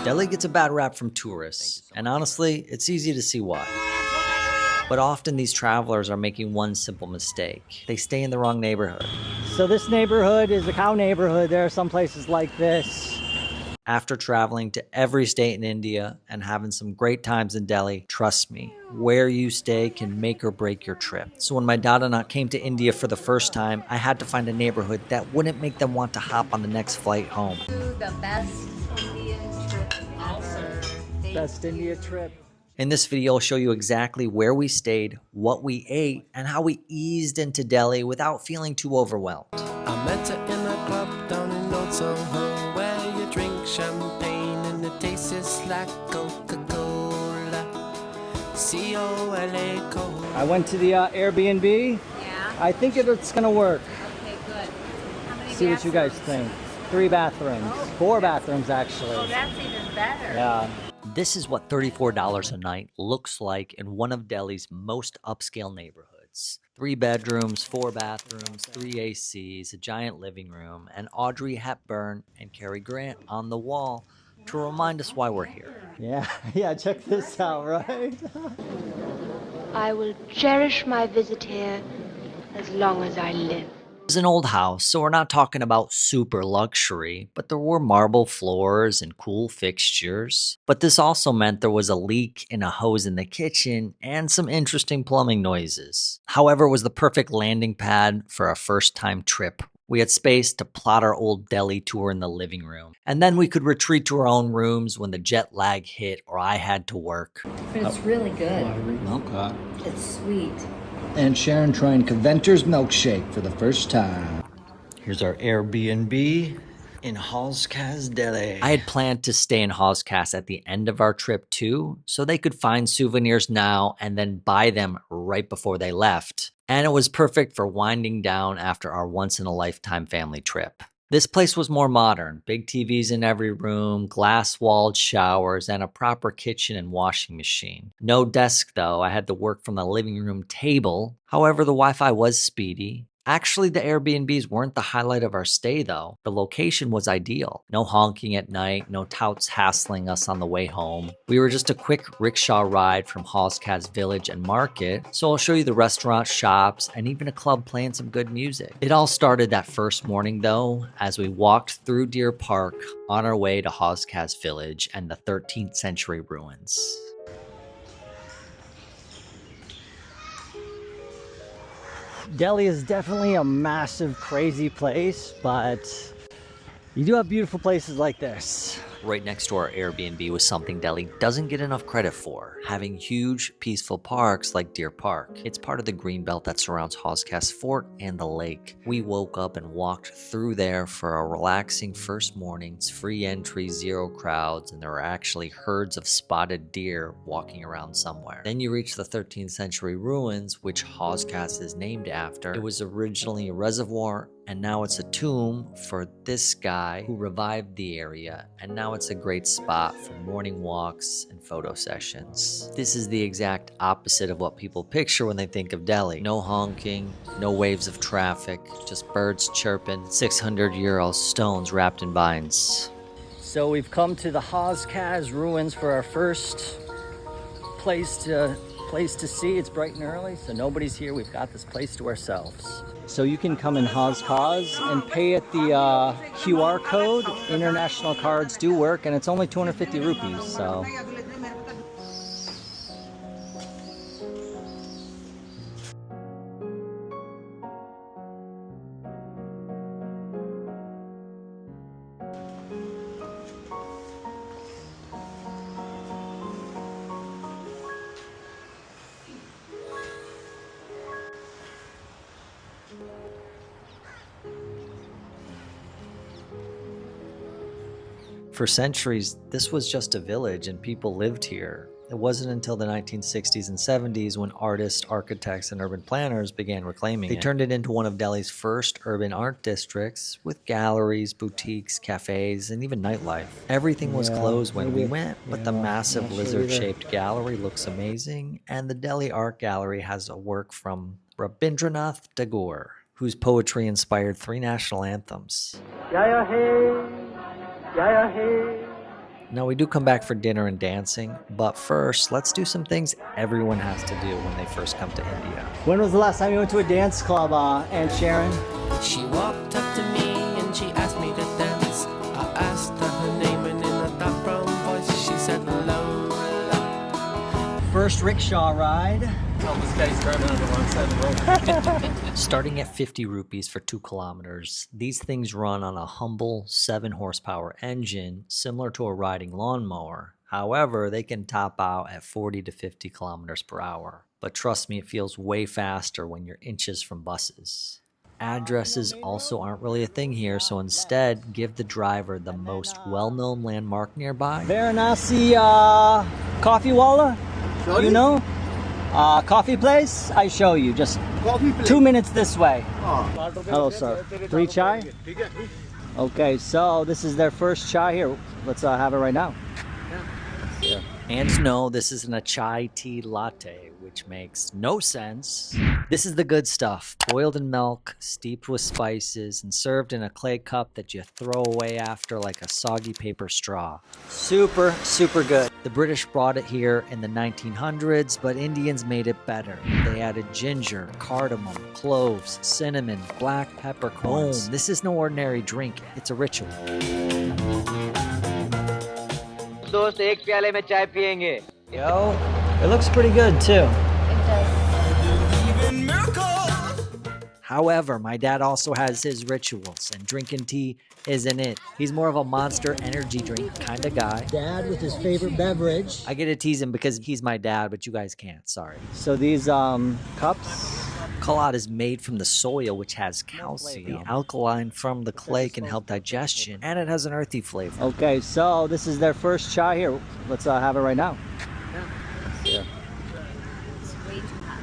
Delhi gets a bad rap from tourists, and honestly, it's easy to see why. But often these travelers are making one simple mistake. They stay in the wrong neighborhood. So this neighborhood is a cow neighborhood. There are some places like this. After traveling to every state in India and having some great times in Delhi, trust me, where you stay can make or break your trip. So when my dad and I came to India for the first time, I had to find a neighborhood that wouldn't make them want to hop on the next flight home. The best Indian trip ever. Best India trip. In this video, I'll show you exactly where we stayed, what we ate, and how we eased into Delhi without feeling too overwhelmed. I met her in a club down in Old Soho, where you drink champagne and it tastes like Coca-Cola. C-O-L-A. I went to the Airbnb. Yeah. I think it's gonna work. Okay, good. How many See what you guys think. 3 bathrooms. 4 bathrooms actually. Oh, that's even better. Yeah. This is what $34 a night looks like in one of Delhi's most upscale neighborhoods. 3 bedrooms, 4 bathrooms, 3 ACs, a giant living room, and Audrey Hepburn and Cary Grant on the wall to remind us why we're here. Yeah, check this out, right? I will cherish my visit here as long as I live. It was an old house, so we're not talking about super luxury, but there were marble floors and cool fixtures. But this also meant there was a leak in a hose in the kitchen and some interesting plumbing noises. However, it was the perfect landing pad for a first-time trip. We had space to plot our old Delhi tour in the living room. And then we could retreat to our own rooms when the jet lag hit or I had to work. But it's really good. Okay. It's sweet. And Sharon trying Caventer's milkshake for the first time. Here's our Airbnb in Hauz Khas, Delhi. I had planned to stay in Hauz Khas at the end of our trip too, so they could find souvenirs now and then buy them right before they left. And it was perfect for winding down after our once-in-a-lifetime family trip. This place was more modern, big TVs in every room, glass-walled showers, and a proper kitchen and washing machine. No desk though, I had to work from the living room table. However, the Wi-Fi was speedy. Actually, the Airbnbs weren't the highlight of our stay though. The location was ideal. No honking at night, no touts hassling us on the way home. We were just a quick rickshaw ride from Hauz Khas village and market, so I'll show you the restaurant, shops, and even a club playing some good music. It all started that first morning though, as we walked through Deer Park on our way to Hauz Khas village and the 13th century ruins. Delhi is definitely a massive, crazy place, but you do have beautiful places like this. Right next to our Airbnb was something Delhi doesn't get enough credit for, having huge, peaceful parks like Deer Park. It's part of the greenbelt that surrounds Hauz Khas Fort and the lake. We woke up and walked through there for a relaxing first morning. It's free entry, 0 crowds, and there were actually herds of spotted deer walking around somewhere. Then you reach the 13th century ruins, which Hauz Khas is named after. It was originally a reservoir, and now it's a tomb for this guy who revived the area, and now it's a great spot for morning walks and photo sessions. This is the exact opposite of what people picture when they think of Delhi. No honking, no waves of traffic, just birds chirping, 600-year-old stones wrapped in vines. So we've come to the Hauz Khas ruins for our first place to see. It's bright and early, so nobody's here. We've got this place to ourselves. So you can come in Hauz Khas and pay at the QR code. International cards do work, and it's only 250 rupees, so. For centuries, this was just a village and people lived here. It wasn't until the 1960s and 70s when artists, architects, and urban planners began reclaiming it. They turned it into one of Delhi's first urban art districts with galleries, boutiques, cafes, and even nightlife. Everything was closed when we went, but the massive lizard-shaped gallery looks amazing, and the Delhi Art Gallery has a work from Rabindranath Tagore, whose poetry inspired 3 national anthems. Now, we do come back for dinner and dancing, but first, let's do some things everyone has to do when they first come to India. When was the last time you went to a dance club, Aunt Sharon? She walked up to me and she asked me to dance. I asked her her name and in a dark brown voice she said hello. First rickshaw ride. This guy's driving on the wrong side of the road. Starting at 50 rupees for 2 kilometers, these things run on a humble 7 horsepower engine similar to a riding lawnmower. However, they can top out at 40 to 50 kilometers per hour. But trust me, it feels way faster when you're inches from buses. Addresses also aren't really a thing here, so instead, give the driver the most well-known landmark nearby. Varanasi coffee walla? You know? Coffee place? I show you. Just 2 minutes this way. Hello, sir. 3 chai? Okay, so this is their first chai here. Let's have it right now. Yeah. And no, this isn't a chai tea latte, which makes no sense. This is the good stuff, boiled in milk, steeped with spices, and served in a clay cup that you throw away after like a soggy paper straw. Super, super good. The British brought it here in the 1900s, but Indians made it better. They added ginger, cardamom, cloves, cinnamon, black peppercorns. Boom, this is no ordinary drink, it's a ritual. दोस्त एक प्याले में चाय पियेंगे. Yo, it looks pretty good too. It does. However, my dad also has his rituals, and drinking tea isn't it. He's more of a Monster energy drink kind of guy. Dad with his favorite beverage. I get to tease him because he's my dad, but you guys can't, sorry. So these cups. Kalad is made from the soil, which has calcium. The alkaline from the clay can help digestion, and it has an earthy flavor. Okay, so this is their first chai here. Let's have it right now. Yeah. It's way too hot.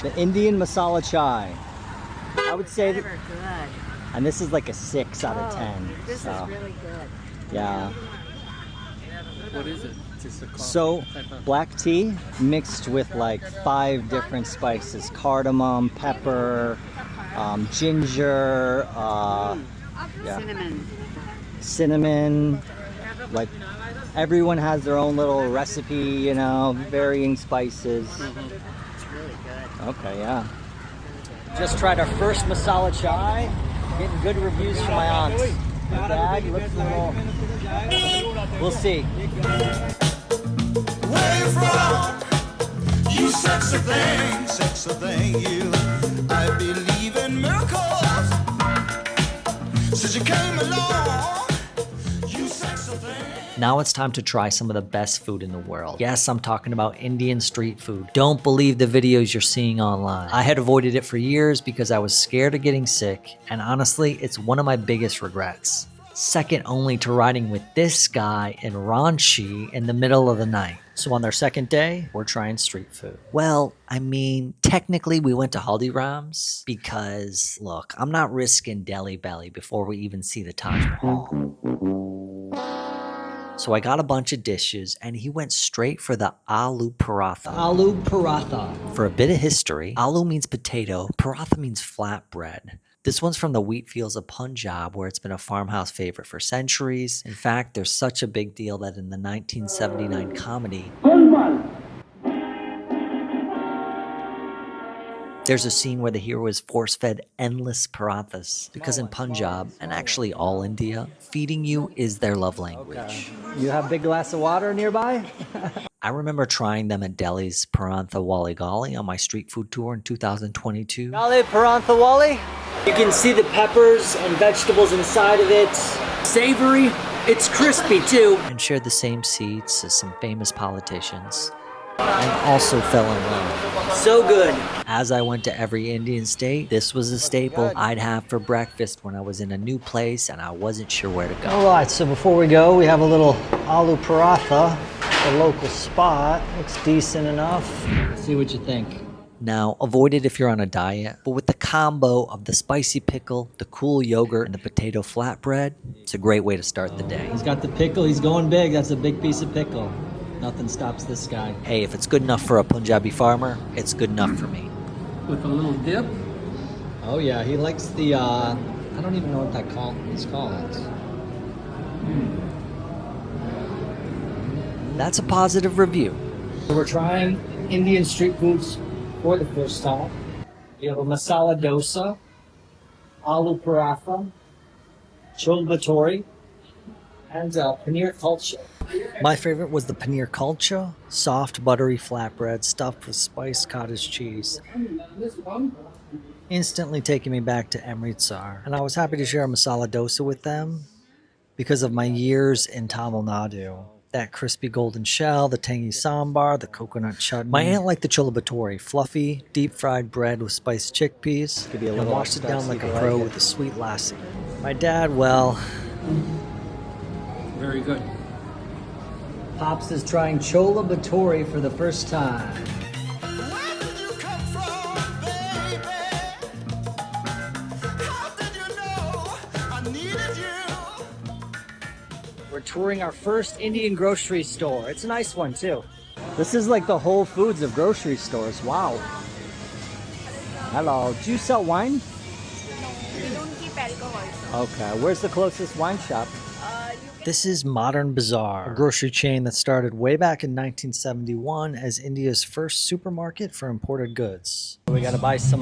The Indian masala chai. I would say that, Good. and this is like a 6 out of 10. This so, is really good. yeah. What is it? Just a coffee So type of- black tea mixed with like 5 different spices: cardamom, pepper, ginger, yeah, cinnamon. Like everyone has their own little recipe, you know, varying spices. It's really good. Okay, yeah. Just tried our first masala chai. Getting good reviews from my aunt. My dad looks a little. We'll see. Where you from? You sexy thing, you. I believe in miracles. Since you came along, you sexy thing. Now it's time to try some of the best food in the world. Yes, I'm talking about Indian street food. Don't believe the videos you're seeing online. I had avoided it for years because I was scared of getting sick, and honestly, it's one of my biggest regrets. Second only to riding with this guy in Ranchi in the middle of the night. So on their second day, we're trying street food. Well, I mean, technically we went to Haldiram's because, look, I'm not risking Delhi Belly before we even see the Taj Mahal. So I got a bunch of dishes, and he went straight for the aloo paratha. Aloo paratha. For a bit of history, aloo means potato, paratha means flatbread. This one's from the wheat fields of Punjab, where it's been a farmhouse favorite for centuries. In fact, there's such a big deal that in the 1979 comedy, there's a scene where the hero is force-fed endless parathas. Because in Punjab, and actually all India, feeding you is their love language. You have a big glass of water nearby? I remember trying them at Delhi's Parantha Wali Gali on my street food tour in 2022. Gali parantha wali. You can see the peppers and vegetables inside of it. Savory. It's crispy too. And shared the same seats as some famous politicians. And also fell in love. So good. As I went to every Indian state, this was a staple I'd have for breakfast when I was in a new place and I wasn't sure where to go. All right, so before we go, we have a little aloo paratha, a local spot. Looks decent enough. See what you think. Now, avoid it if you're on a diet, but with the combo of the spicy pickle, the cool yogurt, and the potato flatbread, it's a great way to start the day. He's got the pickle. He's going big. That's a big piece of pickle. Nothing stops this guy. Hey, if it's good enough for a Punjabi farmer, it's good enough for me. With a little dip. Oh yeah, he likes the, I don't even know what that is called. That's a positive review. We're trying Indian street foods for the first time. We have a masala dosa, aloo paratha, chol bhatori, and paneer kulcha. My favorite was the paneer kulcha, soft buttery flatbread stuffed with spiced cottage cheese. Instantly taking me back to Amritsar. And I was happy to share a masala dosa with them because of my years in Tamil Nadu. That crispy golden shell, the tangy sambar, the coconut chutney. My aunt liked the chola bhatori, fluffy, deep-fried bread with spiced chickpeas, and washed it down like a pro with a sweet lassi. My dad, well... Very good. Pops is trying chola bhatori for the first time. Where did you come from, baby? How did you know I needed you? We're touring our first Indian grocery store. It's a nice one too. This is like the Whole Foods of grocery stores. Wow. Hello. Do you sell wine? We don't keep alcohol. Okay. Where's the closest wine shop? This is Modern Bazaar, a grocery chain that started way back in 1971 as India's first supermarket for imported goods. We gotta buy some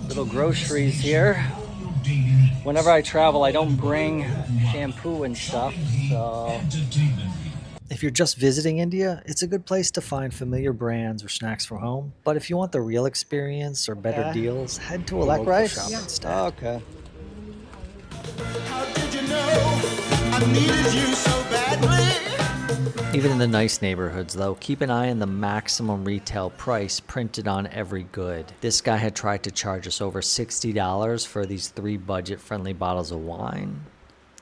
little groceries here. Whenever I travel, I don't bring shampoo and stuff, so... If you're just visiting India, it's a good place to find familiar brands or snacks from home. But if you want the real experience or better deals, head to a local shop instead. Oh, okay. How did you know I needed you so badly? Even in the nice neighborhoods, though, keep an eye on the maximum retail price printed on every good. This guy had tried to charge us over $60 for these 3 budget-friendly bottles of wine,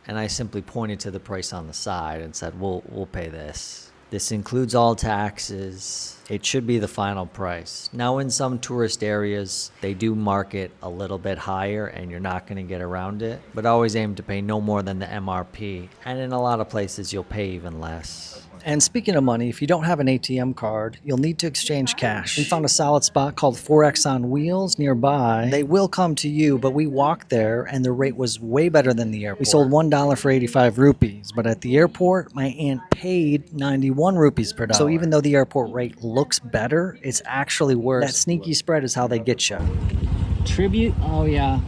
and I simply pointed to the price on the side and said, we'll pay this. This includes all taxes. It should be the final price. Now, in some tourist areas, they do mark it a little bit higher and you're not going to get around it, but always aim to pay no more than the MRP. And in a lot of places, you'll pay even less. And speaking of money, if you don't have an ATM card, you'll need to exchange cash. We found a solid spot called 4X on Wheels nearby. They will come to you, but we walked there and the rate was way better than the airport. We sold $1 for 85 rupees, but at the airport, my aunt paid 91 rupees per dollar. So even though the airport rate looks better, it's actually worse. That sneaky spread is how they get you. Tribute? Oh yeah.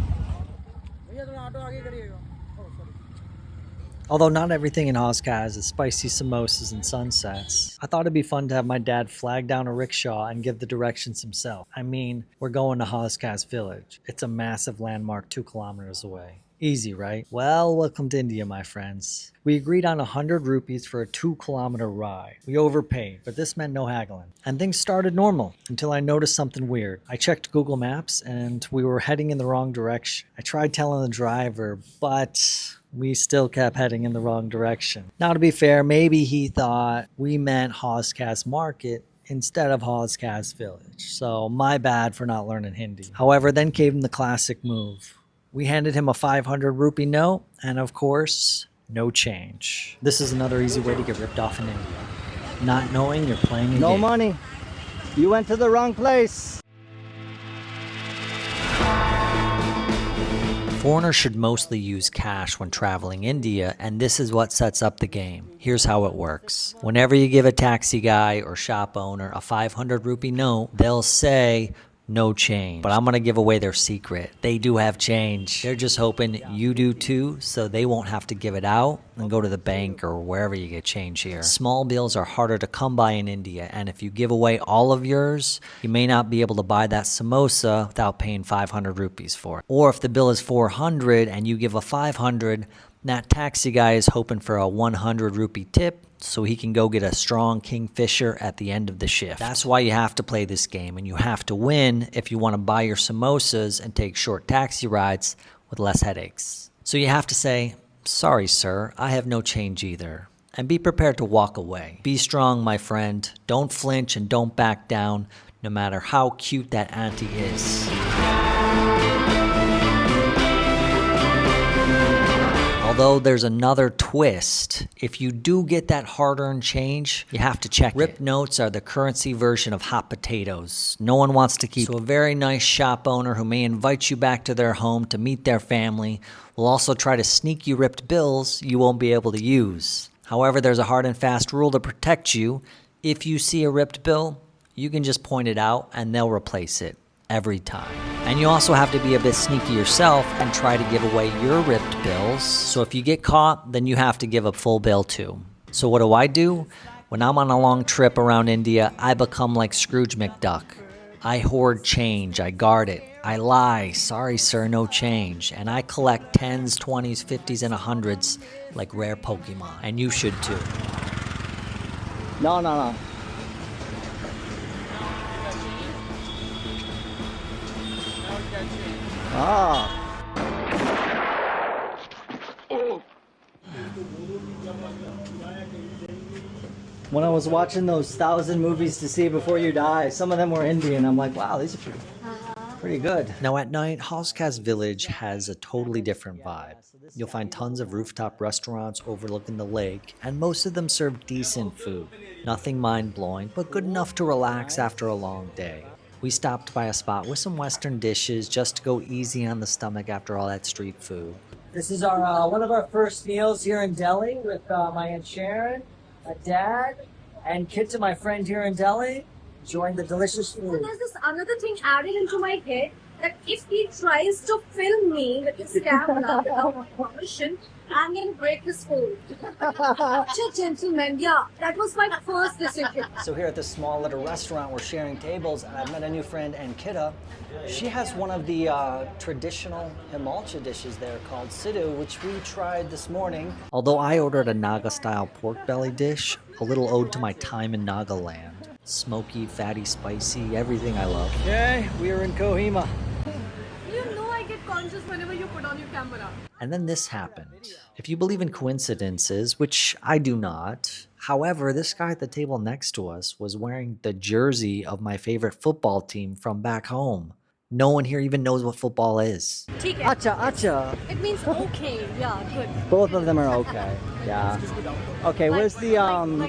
Although not everything in Hauz Khas is spicy samosas and sunsets, I thought it'd be fun to have my dad flag down a rickshaw and give the directions himself. I mean, we're going to Hauz Khas village. It's a massive landmark 2 kilometers away. Easy, right? Well, welcome to India, my friends. We agreed on 100 rupees for a 2-kilometer ride. We overpaid, but this meant no haggling. And things started normal until I noticed something weird. I checked Google Maps and we were heading in the wrong direction. I tried telling the driver, but we still kept heading in the wrong direction. Now, to be fair, maybe he thought we meant Hauz Khas Market instead of Hauz Khas Village. So my bad for not learning Hindi. However, then came the classic move. We handed him a 500 rupee note, and of course, no change. This is another easy way to get ripped off in India. Not knowing you're playing a game. No money. You went to the wrong place. Foreigners should mostly use cash when traveling India, and this is what sets up the game. Here's how it works. Whenever you give a taxi guy or shop owner a 500 rupee note, they'll say, no change. But I'm gonna give away their secret. They do have change. They're just hoping you do too, so they won't have to give it out and go to the bank or wherever you get change here. Small bills are harder to come by in India, and if you give away all of yours, you may not be able to buy that samosa without paying 500 rupees for it. Or if the bill is 400 and you give a 500, that taxi guy is hoping for a 100 rupee tip so he can go get a strong kingfisher at the end of the shift. That's why you have to play this game, and you have to win if you want to buy your samosas and take short taxi rides with less headaches. So you have to say, sorry sir, I have no change either. And be prepared to walk away. Be strong, my friend. Don't flinch and don't back down, no matter how cute that auntie is. Although there's another twist. If you do get that hard-earned change, you have to check Rip notes are the currency version of hot potatoes. No one wants to keep. So a very nice shop owner who may invite you back to their home to meet their family will also try to sneak you ripped bills you won't be able to use. However, there's a hard and fast rule to protect you. If you see a ripped bill, you can just point it out and they'll replace it every time. And you also have to be a bit sneaky yourself and try to give away your ripped bills. So if you get caught, then you have to give a full bill too. So what do? When I'm on a long trip around India, I become like Scrooge McDuck. I hoard change, I guard it, I lie, sorry sir, no change, and I collect 10s, 20s, 50s, and 100s like rare Pokemon. And you should too. No. Ah. When I was watching those 1,000 movies to see before you die, some of them were Indian. I'm like, wow, these are pretty good. Now at night, Hauz Khas village has a totally different vibe. You'll find tons of rooftop restaurants overlooking the lake, and most of them serve decent food. Nothing mind-blowing, but good enough to relax after a long day. We stopped by a spot with some Western dishes just to go easy on the stomach after all that street food. This is our one of our first meals here in Delhi with my Aunt Sharon, my dad, and Kit, my friend here in Delhi, enjoying the delicious food. And there's this another thing added into my head that if he tries to film me with his camera without permission, I'm going to break his food. Such a gentleman. Yeah, that was my first decision. So here at this small little restaurant, we're sharing tables, and I've met a new friend, Ankita. She has one of the traditional Himalaya dishes there called Sidhu, which we tried this morning. Although I ordered a Naga-style pork belly dish, a little ode to my time in Nagaland. Smoky, fatty, spicy, everything I love. Okay, we are in Kohima. You know I get conscious whenever you put on your camera. And then this happened. If you believe in coincidences, which I do not, however, this guy at the table next to us was wearing the jersey of my favorite football team from back home. No one here even knows what football is. Acha. It means okay. Yeah, good. Both of them are okay. Yeah. Okay, where's the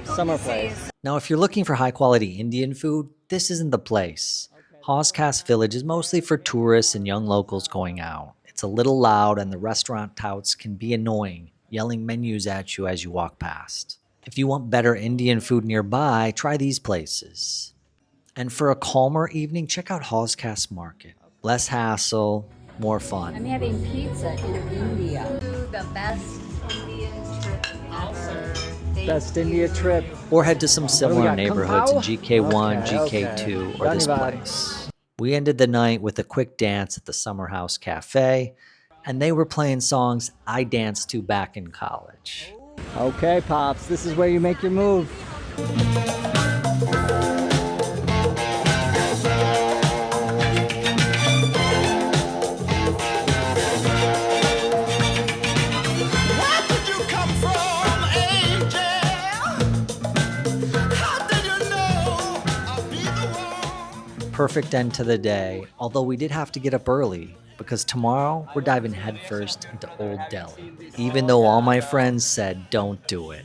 summer place? Now, if you're looking for high-quality Indian food, this isn't the place. Hauz Khas Village is mostly for tourists and young locals going out. It's a little loud and the restaurant touts can be annoying, yelling menus at you as you walk past. If you want better Indian food nearby, try these places. And for a calmer evening, check out Hauz Khas Market. Less hassle, more fun. I'm having pizza in India. The best Indian trip ever. Best India trip. Or head to some similar got? neighborhoods in Kung Pao? GK1, Okay. GK2, or this Dhanyavad. place. We ended the night with a quick dance at the Summerhouse Café, and they were playing songs I danced to back in college. Okay, Pops, this is where you make your move. Where did you come from, angel? How did you know I'd be the one? Perfect end to the day, although we did have to get up early, because tomorrow we're diving headfirst into Old Delhi, even though all my friends said don't do it.